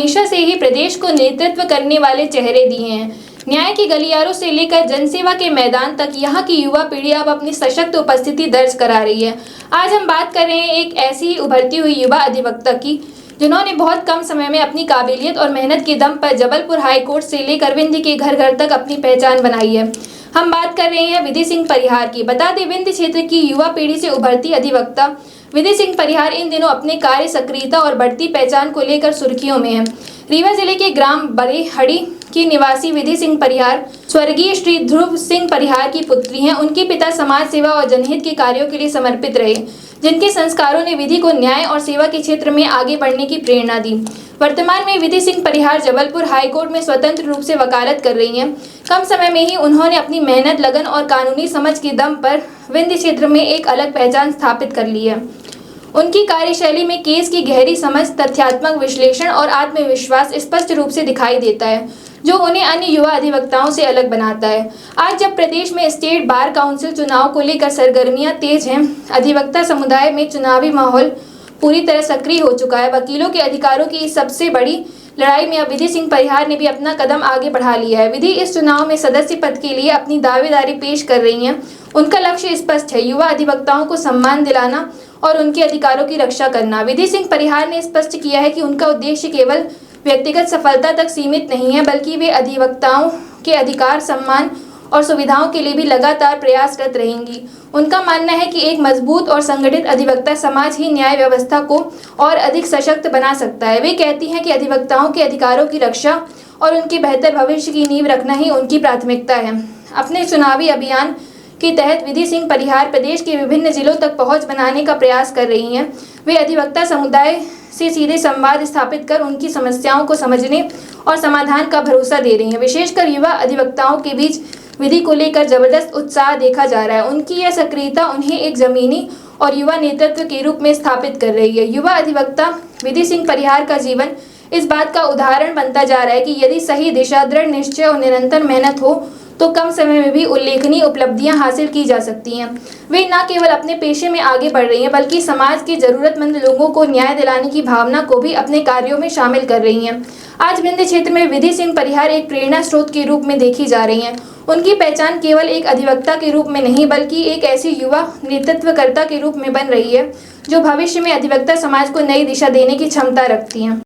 हमेशा से ही प्रदेश को नेतृत्व करने वाले चेहरे दिए हैं। न्याय की गलियारों से लेकर जनसेवा के मैदान तक यहाँ की युवा पीढ़ी अब अपनी सशक्त उपस्थिति दर्ज करा रही है। आज हम बात कर रहे हैं एक ऐसी उभरती हुई युवा अधिवक्ता की, जिन्होंने बहुत कम समय में अपनी काबिलियत और मेहनत के दम पर जबलपुर हाई कोर्ट से लेकर विंध्य के घर घर तक अपनी पहचान बनाई है। हम बात कर रहे हैं विधि सिंह परिहार की। बता दें, विंध्य क्षेत्र की युवा पीढ़ी से उभरती अधिवक्ता विधि सिंह परिहार इन दिनों अपने कार्य सक्रियता और बढ़ती पहचान को लेकर सुर्खियों में है। रीवा जिले के ग्राम बड़ेहड़ी की निवासी विधि सिंह परिहार स्वर्गीय श्री ध्रुव सिंह परिहार की पुत्री हैं। उनके पिता समाज सेवा और जनहित के कार्यों के लिए समर्पित रहे, जिनके संस्कारों ने विधि को न्याय और सेवा के क्षेत्र में आगे बढ़ने की प्रेरणा दी। वर्तमान में विधि सिंह परिहार जबलपुर हाईकोर्ट में स्वतंत्र रूप से वकालत कर रही हैं। कम समय में ही उन्होंने अपनी मेहनत, लगन और कानूनी समझ के दम पर विंध्य क्षेत्र में एक अलग पहचान स्थापित कर ली है। उनकी कार्यशैली में केस की गहरी समझ, तथ्यात्मक विश्लेषण और आत्मविश्वास स्पष्ट रूप से दिखाई देता है, जो उन्हें अन्य युवा अधिवक्ताओं से अलग बनाता है। आज जब प्रदेश में स्टेट बार काउंसिल चुनाव को लेकर सरगर्मियां तेज हैं, अधिवक्ता समुदाय में चुनावी माहौल पूरी तरह सक्रिय हो चुका है। वकीलों के अधिकारों की इस सबसे बड़ी लड़ाई में अब विधि सिंह परिहार ने भी अपना कदम आगे बढ़ा लिया है। विधि इस चुनाव में सदस्य पद के लिए अपनी दावेदारी पेश कर रही हैं। उनका लक्ष्य स्पष्ट है, युवा अधिवक्ताओं को सम्मान दिलाना और उनके अधिकारों की रक्षा करना। विधि सिंह परिहार ने स्पष्ट किया है कि उनका उद्देश्य केवल व्यक्तिगत सफलता तक सीमित नहीं है, बल्कि वे अधिवक्ताओं के अधिकार, सम्मान और सुविधाओं के लिए भी लगातार प्रयासरत रहेंगी। उनका मानना है कि एक मजबूत और संगठित अधिवक्ता समाज ही न्याय व्यवस्था को और अधिक सशक्त बना सकता है। वे कहती हैं कि अधिवक्ताओं के अधिकारों की रक्षा और उनके बेहतर भविष्य की नींव रखना ही उनकी प्राथमिकता है। अपने चुनावी अभियान के तहत विधि सिंह परिहार प्रदेश के विभिन्न जिलों तक पहुंच बनाने का प्रयास कर रही हैं। वे अधिवक्ता समुदाय से सीधे संवाद स्थापित कर उनकी समस्याओं को समझने और समाधान का भरोसा दे रही हैं। विशेषकर युवा अधिवक्ताओं के बीच विधि को लेकर जबरदस्त उत्साह देखा जा रहा है। उनकी यह सक्रियता उन्हें एक जमीनी और युवा नेतृत्व के रूप में स्थापित कर रही है। युवा अधिवक्ता विधि सिंह परिहार का जीवन इस बात का उदाहरण बनता जा रहा है कि यदि सही दिशा, दृढ़ निश्चय और निरंतर मेहनत हो तो कम समय में भी उल्लेखनीय उपलब्धियां हासिल की जा सकती हैं। वे न केवल अपने पेशे में आगे बढ़ रही हैं, बल्कि समाज के जरूरतमंद लोगों को न्याय दिलाने की भावना को भी अपने कार्यों में शामिल कर रही हैं। आज विंध्य क्षेत्र में विधि सिंह परिहार एक प्रेरणा स्रोत के रूप में देखी जा रही हैं। उनकी पहचान केवल एक अधिवक्ता के रूप में नहीं, बल्कि एक ऐसी युवा नेतृत्वकर्ता के रूप में बन रही है, जो भविष्य में अधिवक्ता समाज को नई दिशा देने की क्षमता रखती हैं।